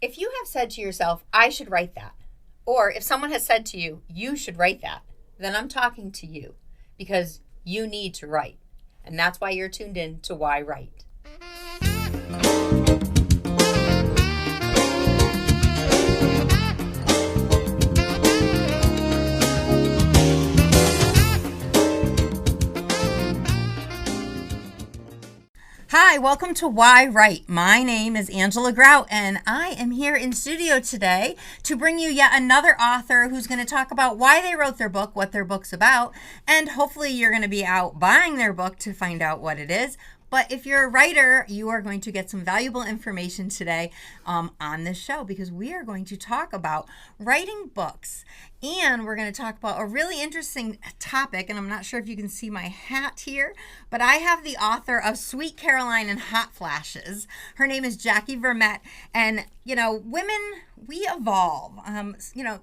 If you have said to yourself, I should write that, or if someone has said to you, you should write that, then I'm talking to you because you need to write. And that's why you're tuned in to yWrite. Hi, welcome to yWrite. My name is Angela Grout, and I am here in studio today to bring you yet another author who's going to talk about why they wrote their book, what their book's about, and hopefully you're going to be out buying their book to find out what it is. But if you're a writer, you are going to get some valuable information today on this show because we are going to talk about writing books. And we're going to talk about a really interesting topic, and I'm not sure if you can see my hat here, but I have the author of Sweet Caroline and Hot Flashes. Her name is Jackie Vermette, and, you know, women, we evolve.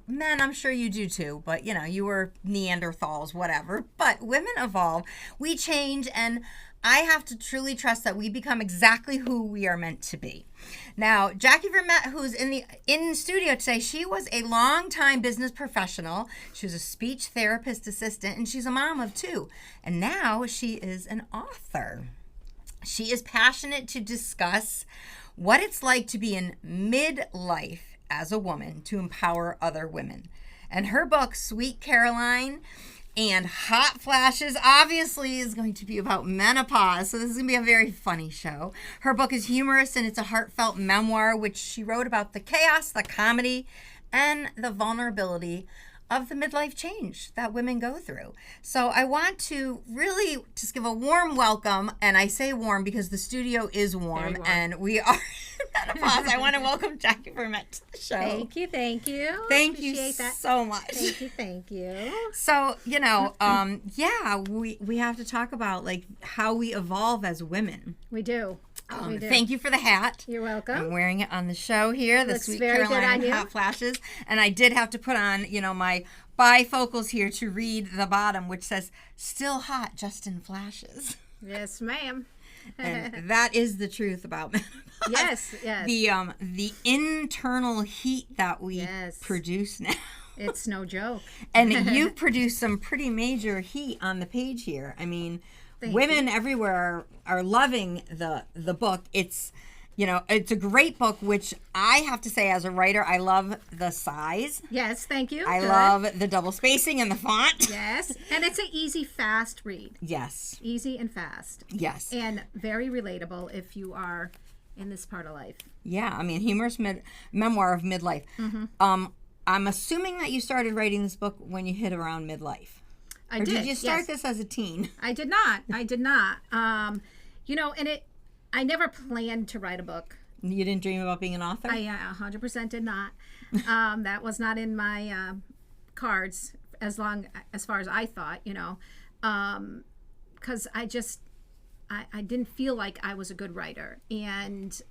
Men, I'm sure you do too, but, you know, you were Neanderthals, whatever, but women evolve. We change, and I have to truly trust that we become exactly who we are meant to be. Now, Jackie Vermette, who's in studio today, she was a longtime business professional. She was a speech therapist assistant, and she's a mom of two. And now she is an author. She is passionate to discuss what it's like to be in midlife as a woman to empower other women. And her book, Sweet Caroline and Hot Flashes, obviously is going to be about menopause. So this is going to be a very funny show. Her book is Humorous, and it's a heartfelt memoir, which she wrote about the chaos, the comedy, and the vulnerability of the midlife change that women go through. So I want to really just give a warm welcome, and I say warm because the studio is warm. And we are in menopause. I want to welcome Jackie Vermette to the show. Thank you. Thank Appreciate you that. so much. Thank you. So, you know, we have to talk about like how we evolve as women. We do. Thank you for the hat. You're welcome. I'm wearing it on the show here, the Looks Sweet very Caroline good on and you. Hot Flashes. And I did have to put on, you know, my bifocals here to read the bottom, which says, still hot, just in flashes. Yes, ma'am. And that is the truth about menopause. Yes. The internal heat that we produce now. It's no joke. And you've produced some pretty major heat on the page here. I mean, women everywhere are loving the book. It's, you know, it's a great book, which I have to say as a writer, I love the size. Yes, thank you. I love the double spacing and the font. Yes, and it's an easy, fast read. Yes. Easy and fast. Yes. And very relatable if you are in this part of life. Yeah, I mean, humorous memoir of midlife. Mm-hmm. I'm assuming that you started writing this book when you hit around midlife. I did. Or did you start this as a teen? I did not. You know, and I never planned to write a book. You didn't dream about being an author? I 100% did not. That was not in my cards as far as I thought, you know, because I didn't feel like I was a good writer. And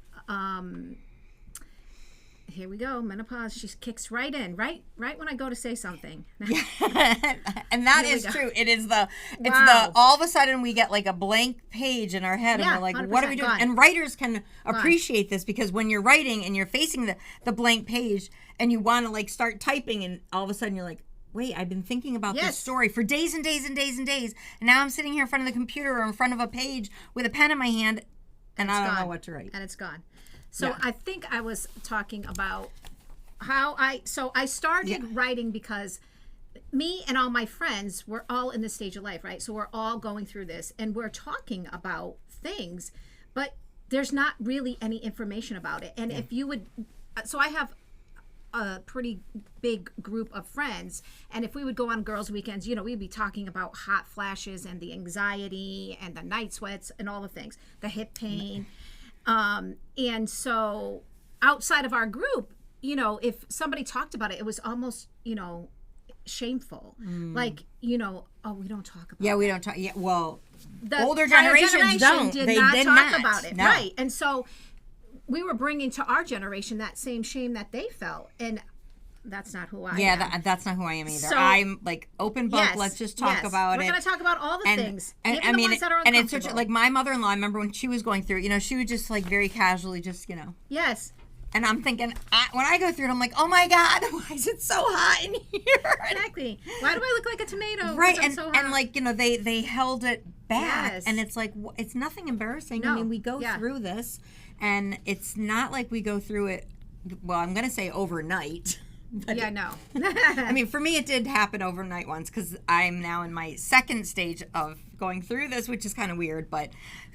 here we go, menopause. She kicks right in, right when I go to say something. And that is true. It is all of a sudden we get like a blank page in our head, and we're like, what are we doing? Gone. And writers can appreciate this because when you're writing and you're facing the blank page and you want to like start typing, and all of a sudden you're like, wait, I've been thinking about this story for days and days and days and days, and now I'm sitting here in front of the computer or in front of a page with a pen in my hand, and I don't know what to write. And it's gone. So I think I was talking about how I started writing because me and all my friends were all in this stage of life, right? So we're all going through this and we're talking about things, but there's not really any information about it. And if you would, so I have a pretty big group of friends, and if we would go on girls' weekends, you know, we'd be talking about hot flashes and the anxiety and the night sweats and all the things, the hip pain. And so outside of our group, you know, if somebody talked about it, it was almost, you know, shameful. Like, you know, oh, we don't talk about it. We don't talk. Yeah, well, the older generations don't. Did They not did talk not. about it. No. Right. And so we were bringing to our generation that same shame that they felt. And that's not who I am. Yeah, that's not who I am either. So, I'm like open book. Let's just talk about it. We're going to talk about all the things. And even the ones that are and uncomfortable. it's such like my mother-in-law. I remember when she was going through, you know, she would just like very casually just, you know. Yes. And I'm thinking, when I go through it, I'm like, oh my God, why is it so hot in here? Exactly. Why do I look like a tomato? Right, I'm so hot? and like, they held it back. Yes. And it's like, it's nothing embarrassing. No. I mean, we go through this, and it's not like we go through it, well, I'm going to say overnight. But no. I mean, for me, it did happen overnight once, because I'm now in my second stage of going through this, which is kind of weird, but...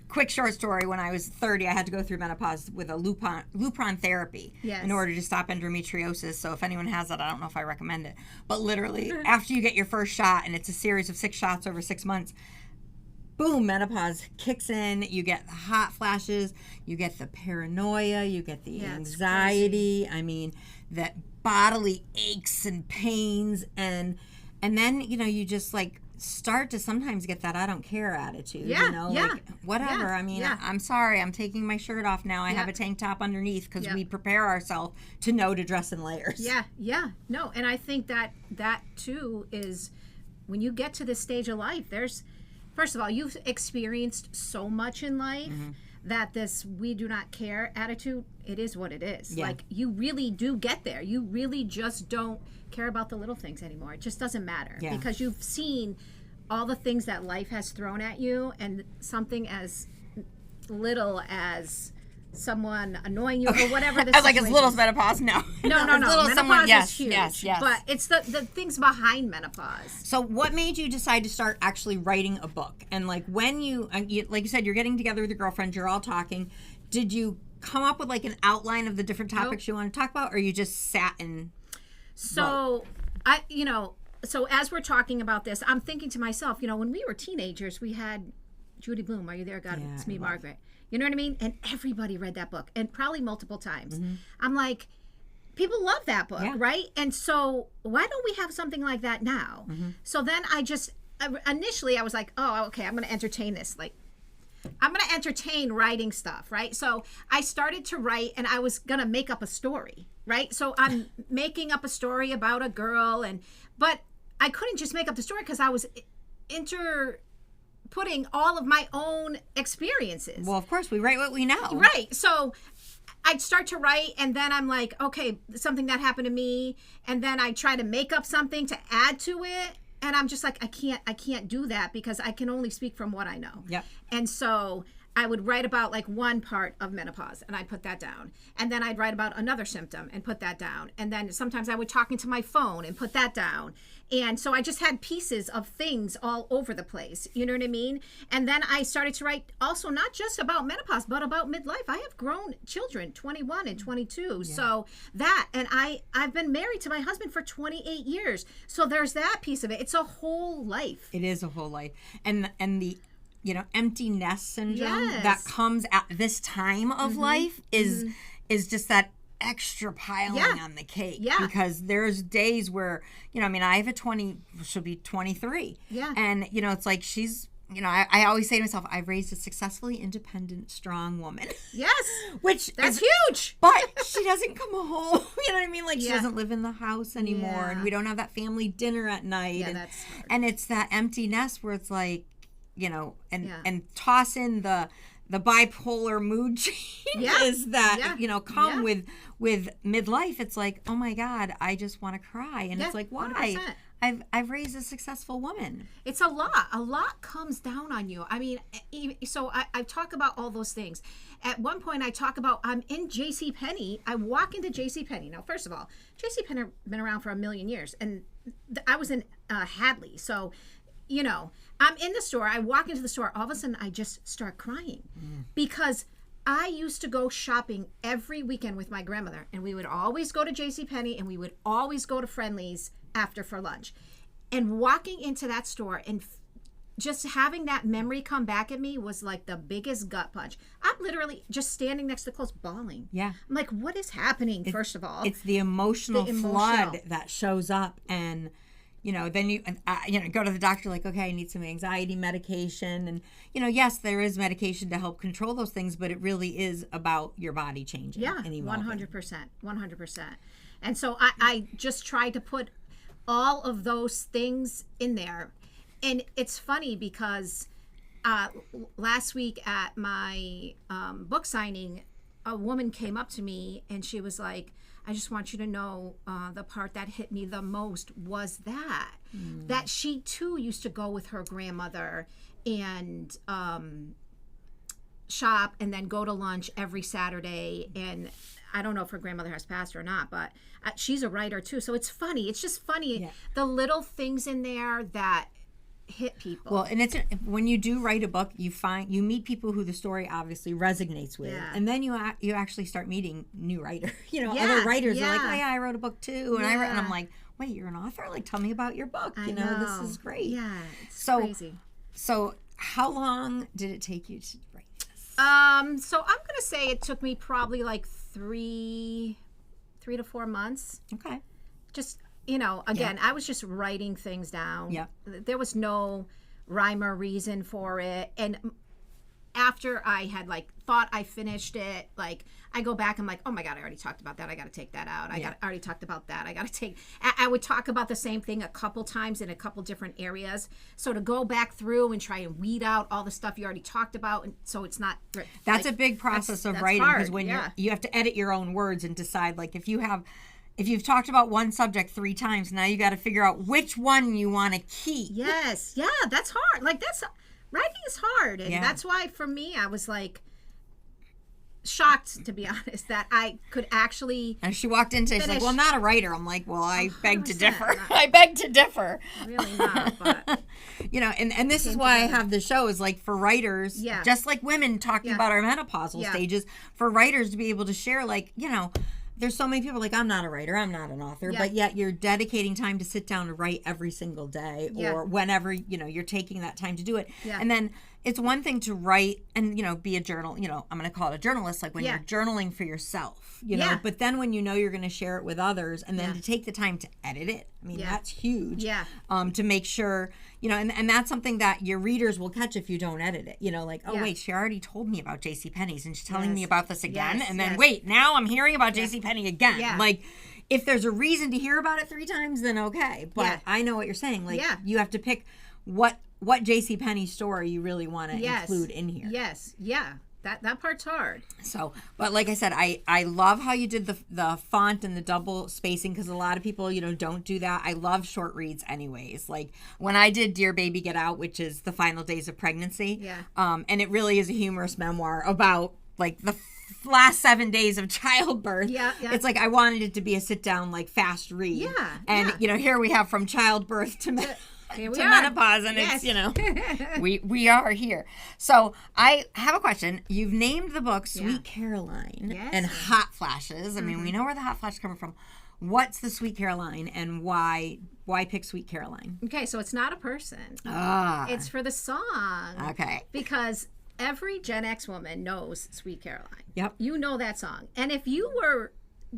Quick short story, when I was 30, I had to go through menopause with a Lupron therapy in order to stop endometriosis. So if anyone has that, I don't know if I recommend it. But literally, after you get your first shot, and it's a series of 6 shots over 6 months, boom, menopause kicks in. You get the hot flashes, you get the paranoia, you get the anxiety. I mean, that bodily aches and pains. And then, you just like... start to sometimes get that I don't care attitude, like whatever. I mean, I'm sorry, I'm taking my shirt off now. I have a tank top underneath, because we prepare ourselves to know to dress in layers. No, and I think that too is when you get to this stage of life, there's, first of all, you've experienced so much in life that this we do not care attitude, it is what it is. Like, you really do get there. You really just don't care about the little things anymore. It just doesn't matter, because you've seen all the things that life has thrown at you, and something as little as someone annoying you or whatever the I was like, as little as menopause? No. No. Menopause is huge. Yes. But it's the things behind menopause. So what made you decide to start actually writing a book? And like, when you like you said, you're getting together with your girlfriend, you're all talking. Did you come up with like an outline of the different topics you want to talk about, or you just sat and... So so as we're talking about this, I'm thinking to myself, when we were teenagers, we had Judy Blume, Are You There, God? It's Me, Margaret. You know what I mean? And everybody read that book, and probably multiple times. I'm like, people love that book, right? And so why don't we have something like that now? So then initially I was like, oh, okay, I'm going to entertain this. Like, I'm going to entertain writing stuff, right? So I started to write, and I was going to make up a story, right? So I'm making up a story about a girl, but I couldn't just make up the story, because I was putting all of my own experiences. Well, of course, we write what we know. Right. So I'd start to write, and then I'm like, okay, something that happened to me, and then I try to make up something to add to it. And I'm just like, I can't do that, because I can only speak from what I know. Yep. And so I would write about like one part of menopause, and I'd put that down. And then I'd write about another symptom and put that down. And then sometimes I would talk into my phone and put that down. And so I just had pieces of things all over the place. You know what I mean? And then I started to write also not just about menopause, but about midlife. I have grown children, 21 and 22. Yeah. So that, and I've been married to my husband for 28 years. So there's that piece of it. It's a whole life. It is a whole life. And the empty nest syndrome that comes at this time of life is just that extra piling on the cake. Yeah. Because there's days where, I have she'll be 23. Yeah. And, it's like she's, I always say to myself, I've raised a successfully independent, strong woman. Yes. That's huge. But she doesn't come home. You know what I mean? Like, she doesn't live in the house anymore. And we don't have that family dinner at night. Yeah, that's hard. And it's that empty nest where it's like, and toss in the bipolar mood changes that come with midlife. It's like, oh my God, I just want to cry, and it's like, why? 100%. I've raised a successful woman. It's a lot comes down on you. I mean, so I talk about all those things. At one point I talk about, I'm in JCPenney. I walk into JCPenney. Now, first of all, JCPenney been around for a million years, and I was in Hadley, so I'm in the store. I walk into the store. All of a sudden, I just start crying because I used to go shopping every weekend with my grandmother, and we would always go to JCPenney, and we would always go to Friendly's after for lunch. And walking into that store and just having that memory come back at me was like the biggest gut punch. I'm literally just standing next to the clothes bawling. Yeah. I'm like, what is happening, first of all? It's the emotional flood that shows up, and... then you go to the doctor like, okay, I need some anxiety medication. And, yes, there is medication to help control those things, but it really is about your body changing. Yeah, 100%. And so I just tried to put all of those things in there. And it's funny because last week at my book signing, a woman came up to me and she was like, I just want you to know the part that hit me the most was that she too used to go with her grandmother and shop and then go to lunch every Saturday. And I don't know if her grandmother has passed or not, but she's a writer too. So it's funny. It's just funny. The little things in there that hit people. Well, and it's when you do write a book, you meet people who the story obviously resonates with, and then you actually start meeting new writers. Other writers are like, oh yeah, I wrote a book too, and and I'm like, wait, you're an author? Like, tell me about your book. I know. This is great. Yeah, it's crazy. So how long did it take you to write this? So I'm gonna say it took me probably like 3 to 4 months. Okay. Just. Again, I was just writing things down. Yeah. There was no rhyme or reason for it. And after I had thought I finished it, I go back, I'm like, oh my God, I already talked about that. I got to take that out. I already talked about that. I would talk about the same thing a couple times in a couple different areas. So to go back through and try and weed out all the stuff you already talked about. And so it's not. That's a big process of writing, because when you have to edit your own words and decide, if you've talked about one subject 3 times, now you got to figure out which one you want to keep. Yes. Yeah, that's hard. Writing is hard. And that's why for me, I was shocked, to be honest, that I could actually. And she walked in today, she's like, well, I'm not a writer. I'm like, well, I beg to differ. I beg to differ. Really not, but. And this is why I have the show is for writers, just like women talking about our menopausal stages, for writers to be able to share, there's so many people I'm not a writer, I'm not an author, but yet you're dedicating time to sit down and write every single day or whenever, you're taking that time to do it. Yeah. And then it's one thing to write and, be a journal, I'm going to call it a journalist, when you're journaling for yourself, but then when you're going to share it with others and then to take the time to edit it, that's huge. Yeah. To make sure, and that's something that your readers will catch if you don't edit it, wait, she already told me about JCPenney's and she's telling me about this again. And then wait, now I'm hearing about JCPenney again. Yeah. If there's a reason to hear about it 3 times, then okay. But I know what you're saying. You have to pick what JCPenney story you really want to include in here. Yes. Yeah. That part's hard. So, but like I said, I love how you did the font and the double spacing, because a lot of people, don't do that. I love short reads anyways. When I did Dear Baby Get Out, which is the final days of pregnancy, and it really is a humorous memoir about the last 7 days of childbirth. Yeah. It's I wanted it to be a sit down, fast read. Yeah. And, here we have from childbirth to menopause, and it's we are here. So I have a question. You've named the book Sweet Caroline and Hot Flashes. I mean, we know where the hot flash is coming from. What's the Sweet Caroline, and why pick Sweet Caroline? Okay, so it's not a person. It's for the song. Okay. Because every Gen X woman knows Sweet Caroline. Yep. You know that song. And if you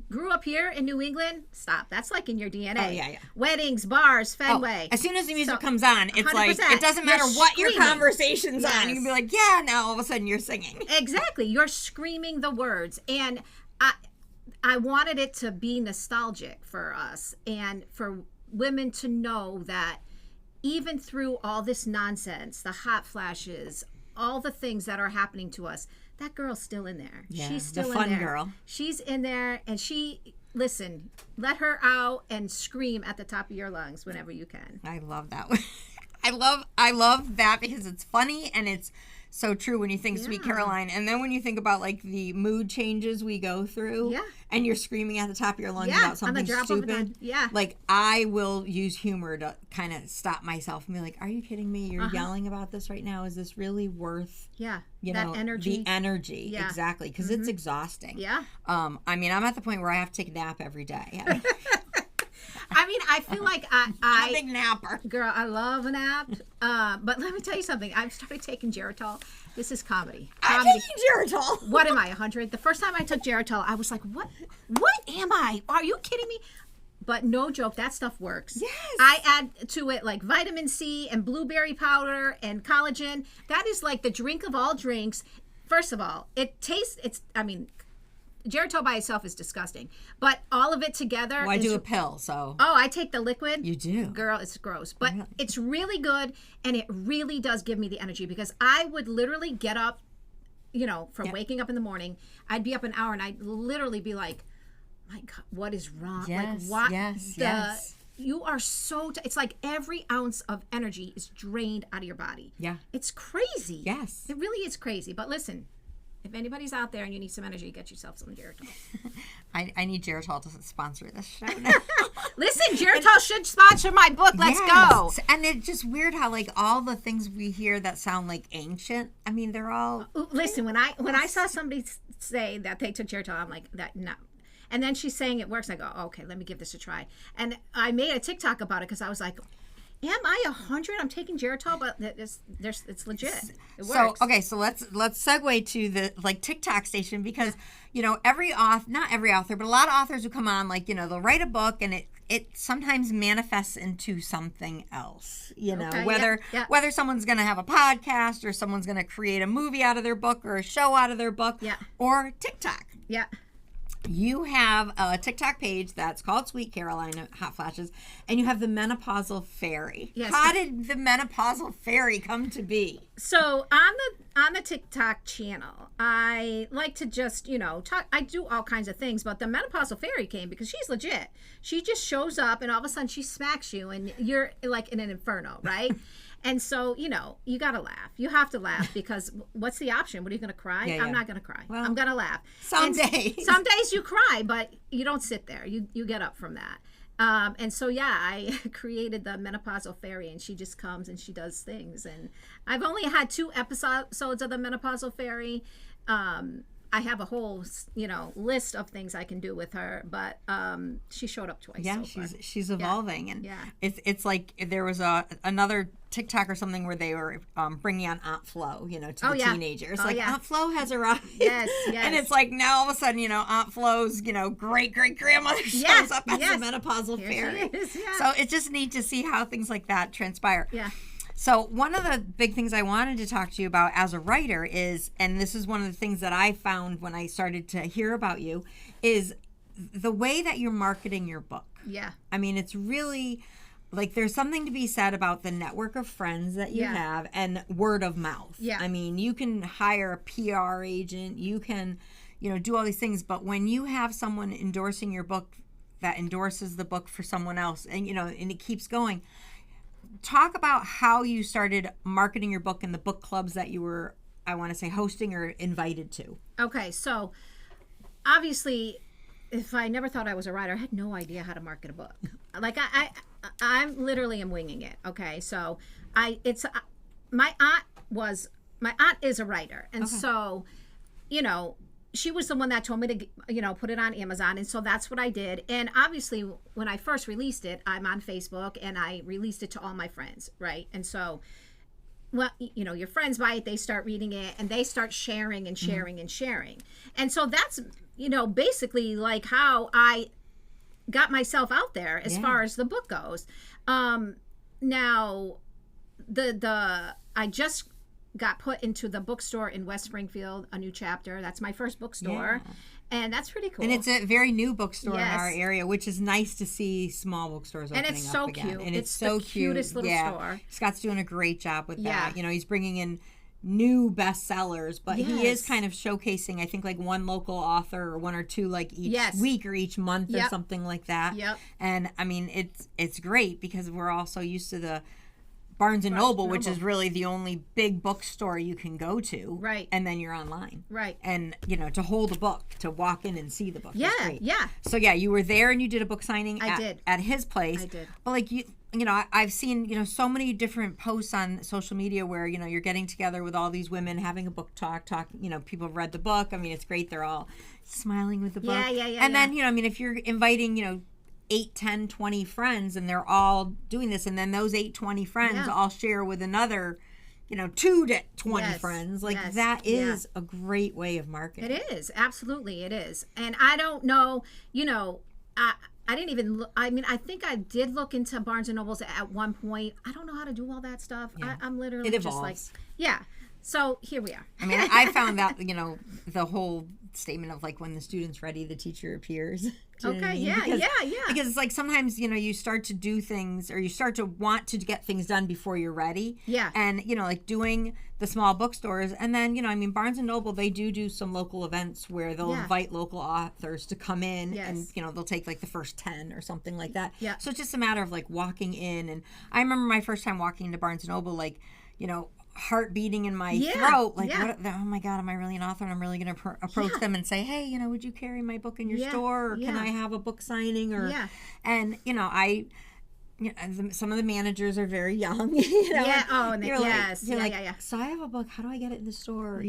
grew up here in New England, stop. That's in your DNA. Oh, yeah. Weddings, bars, Fenway. As soon as the music comes on, it's 100%. It doesn't matter what your conversation's on. You can be now all of a sudden you're singing. Exactly. You're screaming the words. And I wanted it to be nostalgic for us and for women to know that even through all this nonsense, the hot flashes, all the things that are happening to us, that girl's still in there. Yeah, she's still in there. The fun girl. She's in there, and listen, let her out and scream at the top of your lungs whenever you can. I love that. I love that because it's funny and it's so true when you think Sweet Caroline. And then when you think about the mood changes we go through and you're screaming at the top of your lungs about something stupid. Yeah. I will use humor to kind of stop myself and be like, are you kidding me? You're yelling about this right now. Is this really worth that energy? The energy. Yeah. Exactly. Because it's exhausting. Yeah. I'm at the point where I have to take a nap every day. I feel like I'm a big napper. Girl, I love a nap. But let me tell you something. I've started taking Geritol. This is comedy. I'm taking Geritol. What am I, 100? The first time I took Geritol, I was like, what am I? Are you kidding me? But no joke, that stuff works. Yes. I add to it vitamin C and blueberry powder and collagen. That is the drink of all drinks. First of all, Geritol by itself is disgusting, but all of it together. Well, I do a pill, so. Oh, I take the liquid. You do, girl. It's gross, but it's really good, and it really does give me the energy because I would literally get up from waking up in the morning, I'd be up an hour and I'd literally be like, my God, what is wrong? Yes, like, what? yes. You are so, it's like every ounce of energy is drained out of your body. Yeah. It's crazy. Yes. It really is crazy. But listen, if anybody's out there and you need some energy, get yourself some Geritol. I need Geritol to sponsor this show. Listen, Geritol should sponsor my book. Let's go. And it's just weird how like all the things we hear that sound like ancient. I mean, they're all. Listen, when I saw somebody say that they took Geritol, I'm like, that no. And then she's saying it works. I go, okay, let me give this a try. And I made a TikTok about it because I was like, am I 100? I'm taking Geritol, but it's legit. It works. So let's segue to the like TikTok station because not every author, but a lot of authors who come on, like they'll write a book and it sometimes manifests into something else. Whether someone's going to have a podcast or someone's going to create a movie out of their book or a show out of their book, or TikTok. Yeah. You have a TikTok page that's called Sweet Carolina Hot Flashes, and you have the Menopausal Fairy. Yes. How did the Menopausal Fairy come to be? So on the TikTok channel, I like to just talk. I do all kinds of things, but the Menopausal Fairy came because she's legit. She just shows up, and all of a sudden she smacks you, and you're like in an inferno, right? And so, you got to laugh. You have to laugh because what's the option? What are you going to cry? Yeah. I'm not going to cry. Well, I'm going to laugh. Some days. Some days you cry, but you don't sit there. You get up from that. And so, I created the Menopausal Fairy, and she just comes and she does things. And I've only had 2 episodes of the Menopausal Fairy. I have a whole, list of things I can do with her, but she showed up twice. Yeah, so she's evolving, and it's like there was another TikTok or something where they were bringing on Aunt Flo, to the teenagers. Aunt Flo has arrived. Yes. And it's like now all of a sudden, Aunt Flo's, great grandmother shows up as the Menopausal Fairy. She is, yeah. So it's just neat to see how things like that transpire. Yeah. So one of the big things I wanted to talk to you about as a writer is, and this is one of the things that I found when I started to hear about you, is the way that you're marketing your book. Yeah. I mean, it's really like there's something to be said about the network of friends that you have and word of mouth. Yeah. I mean, you can hire a PR agent, you can, do all these things, but when you have someone endorsing your book that endorses the book for someone else and, and it keeps going. Talk about how you started marketing your book and the book clubs that you were, I want to say, hosting or invited to. Okay, so obviously, if I never thought I was a writer, I had no idea how to market a book. Like I literally am winging it. Okay, so my aunt is a writer, and so she was the one that told me to, put it on Amazon. And so that's what I did. And obviously, when I first released it, I'm on Facebook and I released it to all my friends, right? And so, well, your friends buy it, they start reading it, and they start sharing and sharing and sharing. And so that's, basically like how I got myself out there as far as the book goes. Now, I just got put into the bookstore in West Springfield, a new chapter. That's my first bookstore. Yeah. And that's pretty cool. And it's a very new bookstore in our area, which is nice to see small bookstores opening up again. And it's so cute. And it's so the cutest little store. Scott's doing a great job with that. He's bringing in new bestsellers, but he is kind of showcasing, I think, like one local author or one or two like each week or each month or something like that. Yep. And I mean, it's great because we're all so used to the Barnes and Noble, which is really the only big bookstore you can go to. Right. And then you're online. Right. And, to hold a book, to walk in and see the book. Yeah. Is great. Yeah. So, you were there and you did a book signing at his place. I did. But, like, I've seen, so many different posts on social media where, you're getting together with all these women, having a book talk, people have read the book. I mean, it's great. They're all smiling with the book. Yeah. And then, if you're inviting, 8, 10, 20 friends and they're all doing this, and then those 8, 20 friends all share with another 2 to 20 friends, that is a great way of marketing. It is, absolutely it is. And I don't know, I didn't even look, I mean, I think I did look into Barnes and Nobles at one point. I don't know how to do all that stuff. I'm literally just like, so here we are. I mean, I found that, the whole statement of like, when the student's ready, the teacher appears. Okay, yeah. Because it's like sometimes, you start to do things, or you start to want to get things done before you're ready. Yeah. And, like doing the small bookstores. And then, Barnes & Noble, they do some local events where they'll invite local authors to come in. Yes. And, they'll take like the first 10 or something like that. Yeah. So it's just a matter of like walking in. And I remember my first time walking into Barnes & Noble, like, heart beating in my throat, like, what, oh my God, am I really an author? And I'm really going to approach them and say, hey, would you carry my book in your store, or can I have a book signing? Or and some of the managers are very young. So I have a book. How do I get it in the store?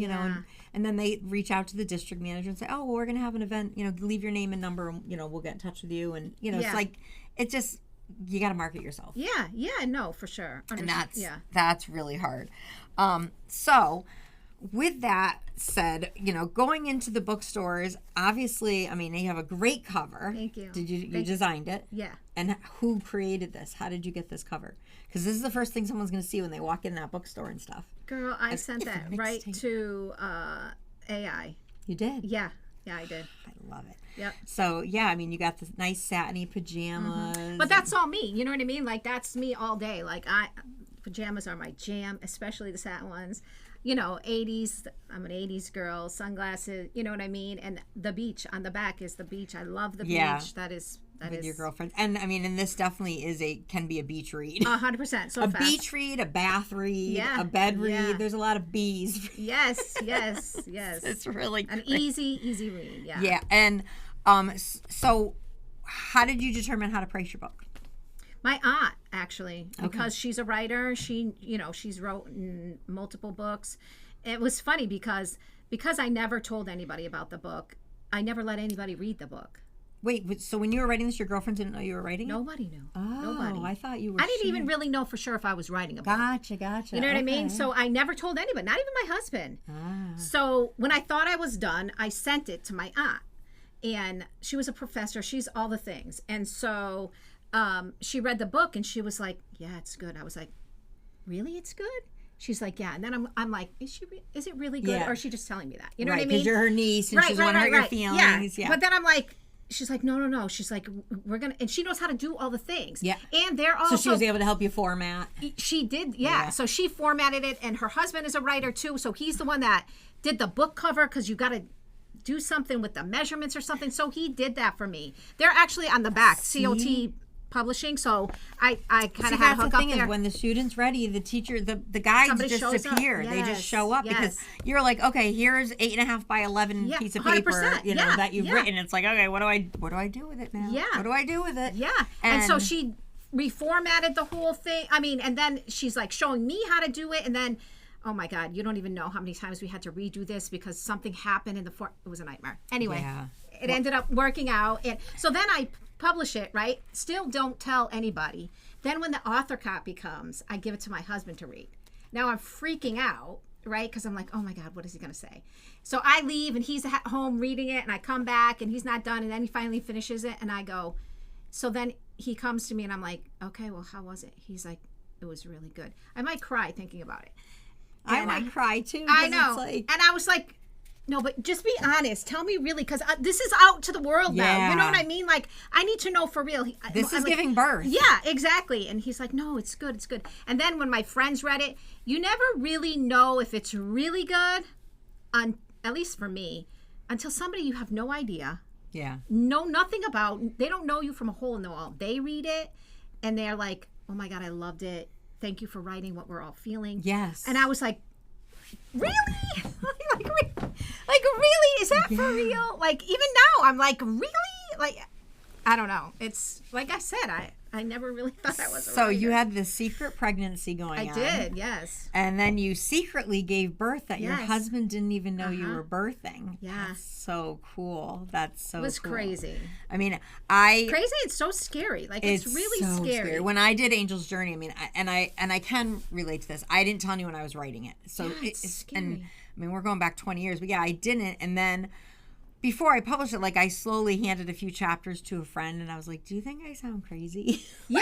And then they reach out to the district manager and say, oh, well, we're going to have an event. Leave your name and number, and we'll get in touch with you. And it's like, it's just, you got to market yourself. No, for sure. And that's really hard. So with that said, going into the bookstores, obviously, you have a great cover. Thank you. You designed it? Yeah. And who created this? How did you get this cover? Because this is the first thing someone's going to see when they walk in that bookstore and stuff. Girl, I sent that right to AI. You did? Yeah, I did. I love it. Yep. So, you got the nice satiny pajamas. Mm-hmm. But that's all me. You know what I mean? Like, that's me all day. Like, pajamas are my jam, especially the satin ones. 80s. I'm an 80s girl. Sunglasses. You know what I mean? And the beach on the back is the beach. I love the beach. That is your girlfriend. And and this definitely can be a beach read. 100%. So fast. Beach read, a bath read, a bed read. There's a lot of B's. Yes. It's really an easy read. Yeah. Yeah. And so how did you determine how to price your book? My aunt, actually, because she's a writer. She's written multiple books. It was funny because I never told anybody about the book. I never let anybody read the book. Wait, so when you were writing this, your girlfriend didn't know you were writing it? Nobody knew. Oh, nobody. I thought you were. I didn't even really know for sure if I was writing a book. Gotcha. You know what I mean? So I never told anybody, not even my husband. So when I thought I was done, I sent it to my aunt. And she was a professor. She's all the things. And so she read the book and she was like, yeah, it's good. I was like, really? It's good? She's like, yeah. And then I'm like, is it really good? Yeah. Or is she just telling me that? You know what I mean? Because you're her niece and she's want to hurt your feelings. Yeah. But then I'm like, she's like, no. She's like, we're going to, and she knows how to do all the things. Yeah. And they're also. So she was able to help you format. She did, yeah. So she formatted it, and her husband is a writer too. So he's the one that did the book cover, because you got to do something with the measurements or something. So he did that for me. They're actually on the back, COT Publishing. So I kind of had to hook up there. When the student's ready, the teacher, the guides disappear. Yes. They just show up because you're like, okay, here's 8.5 by 11 piece of paper, that you've written. It's like, okay, what do I do with it now? Yeah. What do I do with it? Yeah. And so she reformatted the whole thing. And then she's like showing me how to do it. And then, oh my God, you don't even know how many times we had to redo this because something happened in it was a nightmare. Anyway, it ended up working out. And so then I publish it, right? Still don't tell anybody. Then when the author copy comes, I give it to my husband to read. Now I'm freaking out, right? Because I'm like, oh my God, what is he going to say? So I leave and he's at home reading it, and I come back and he's not done, and then he finally finishes it, and I go, so then he comes to me and I'm like, okay, well, how was it? He's like, it was really good. I might cry thinking about it. And I might cry too. I know. And I was like, no, but just be honest. Tell me really, because this is out to the world now. You know what I mean? Like, I need to know for real. This is giving birth. Yeah, exactly. And he's like, no, it's good. It's good. And then when my friends read it, you never really know if it's really good, at least for me, until somebody you have no idea. Yeah. Know nothing about. They don't know you from a hole in the wall. They read it, and they're like, oh my God, I loved it. Thank you for writing what we're all feeling. Yes. And I was like, really? like really? Is that for real? Like, even now, I'm like, really? Like, I don't know. It's like I said, I never really thought I was a writer. You had this secret pregnancy going on. I did, yes. And then you secretly gave birth that your husband didn't even know you were birthing. Yeah. That's so cool. That's so cool. It was crazy. I mean, crazy and so scary. Like, it's really so scary. When I did Angel's Journey, I mean, I can relate to this. I didn't tell anyone I was writing it. So it's scary. And I mean, we're going back 20 years, but I didn't. And then before I published it, like I slowly handed a few chapters to a friend, and I was like, "Do you think I sound crazy?" Yeah.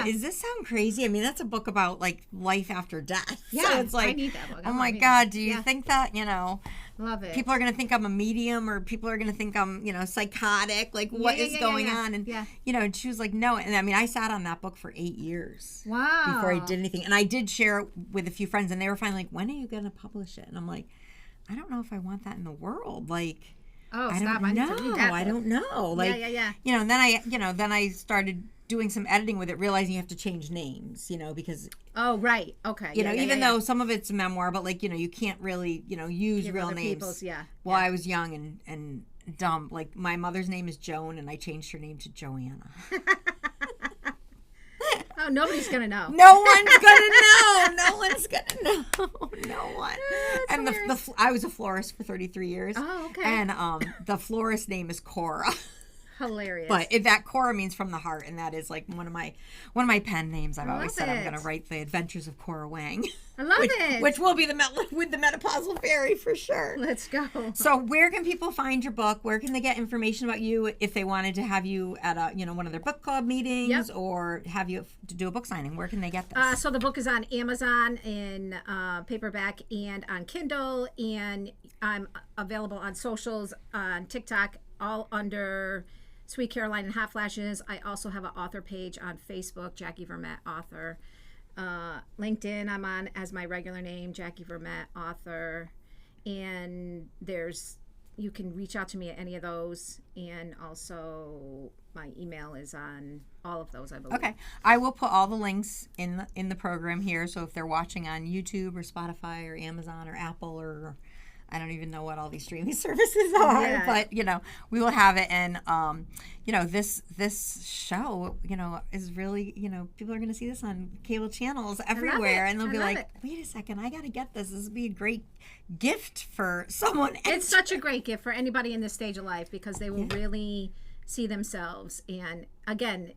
Does this sound crazy? I mean, that's a book about like life after death. Yeah, so it's like, I need that book. Oh my God, do you think that Love it. people are going to think I'm a medium, or people are going to think I'm psychotic? Like, what is going on? And and she was like, no. And I mean, I sat on that book for 8 years. Wow. Before I did anything, and I did share it with a few friends, and they were finally like, when are you going to publish it? And I'm like, I don't know if I want that in the world. Like, I stop! don't know. I need to read that book. I don't know. Like, And then I started doing some editing with it, realizing you have to change names. Because. Oh right. Okay. Even though some of it's a memoir, but like you can't really use real names. Well, I was young and dumb. Like my mother's name is Joan, and I changed her name to Joanna. Oh, nobody's gonna know. No one's gonna know. No one's gonna know. No one. And I was a florist for 33 years. Oh, okay. And the florist name is Cora. Hilarious. But that Cora means from the heart, and that is like one of my pen names. I've always said I'm going to write The Adventures of Cora Wang. I love it. Which will be with the Menopausal Fairy for sure. Let's go. So where can people find your book? Where can they get information about you if they wanted to have you at one of their book club meetings or have you to do a book signing? Where can they get this? So the book is on Amazon in paperback and on Kindle, and I'm available on socials, on TikTok, all under Sweet Caroline and Hot Flashes. I also have an author page on Facebook, Jackie Vermette, author. LinkedIn, I'm on as my regular name, Jackie Vermette, author. And you can reach out to me at any of those. And also my email is on all of those, I believe. Okay. I will put all the links in the program here. So if they're watching on YouTube or Spotify or Amazon or Apple or I don't even know what all these streaming services are, but we will have it. And this show, is really, people are going to see this on cable channels everywhere, and they'll be like, wait a second, I got to get this. This would be a great gift for someone. It's such a great gift for anybody in this stage of life because they will really see themselves. And again,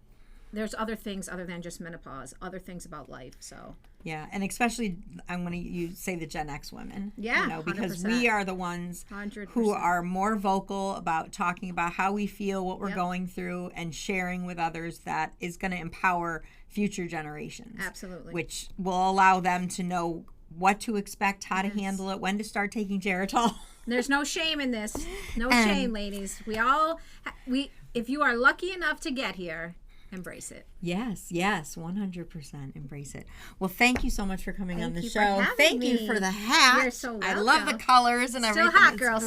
there's other things other than just menopause, other things about life. So. Yeah, and especially I'm going to say the Gen X women. Yeah, because 100%. We are the ones 100%. Who are more vocal about talking about how we feel, what we're going through, and sharing with others that is going to empower future generations. Absolutely. Which will allow them to know what to expect, how to handle it, when to start taking Geritol. There's no shame in this. No shame, ladies. If you are lucky enough to get here, embrace it. Yes, 100% embrace it. Well, thank you so much for coming on the show. Thank you for the hat. You're so welcome. I love the colors and everything. Still hot, girl.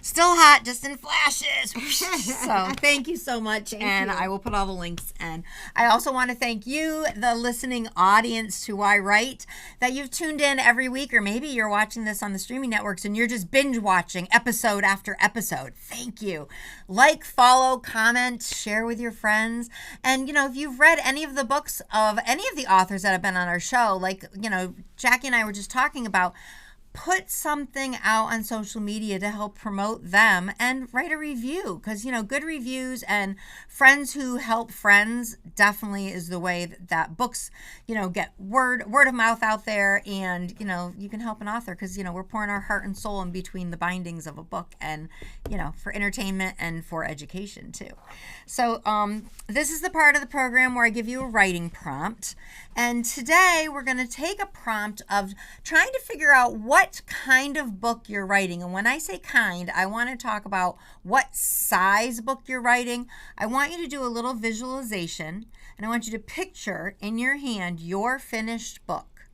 Still hot, just in flashes. So thank you so much. And I will put all the links. And I also want to thank you, the listening audience to yWrite, that you've tuned in every week, or maybe you're watching this on the streaming networks and you're just binge watching episode after episode. Thank you. Like, follow, comment, share with your friends. And, if you've read any of the books of any of the authors that have been on our show, like, Jackie and I were just talking about, put something out on social media to help promote them and write a review, because good reviews and friends who help friends definitely is the way that books get word of mouth out there, and you can help an author, because we're pouring our heart and soul in between the bindings of a book, and for entertainment and for education too. So this is the part of the program where I give you a writing prompt, and today we're going to take a prompt of trying to figure out what kind of book you're writing. And when I say kind, I want to talk about what size book you're writing. I want you to do a little visualization, and I want you to picture in your hand your finished book.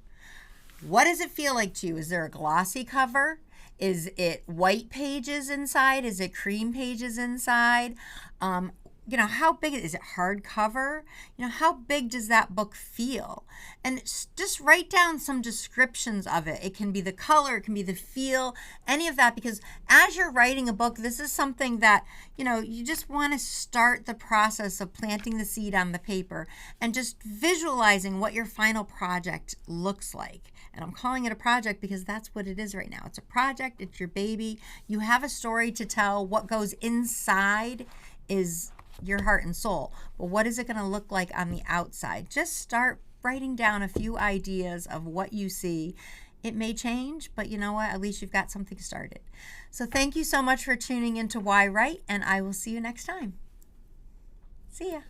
What does it feel like to you? Is there a glossy cover? Is it white pages inside? Is it cream pages inside? How big is it? Hardcover? How big does that book feel? And just write down some descriptions of it. It can be the color, it can be the feel, any of that, because as you're writing a book, this is something that, you just want to start the process of planting the seed on the paper and just visualizing what your final project looks like. And I'm calling it a project because that's what it is right now. It's a project, it's your baby. You have a story to tell. What goes inside is your heart and soul. But what is it going to look like on the outside? Just start writing down a few ideas of what you see It may change, but you know what? At least you've got something started. So thank you so much for tuning into yWrite, and I will see you next time. See ya.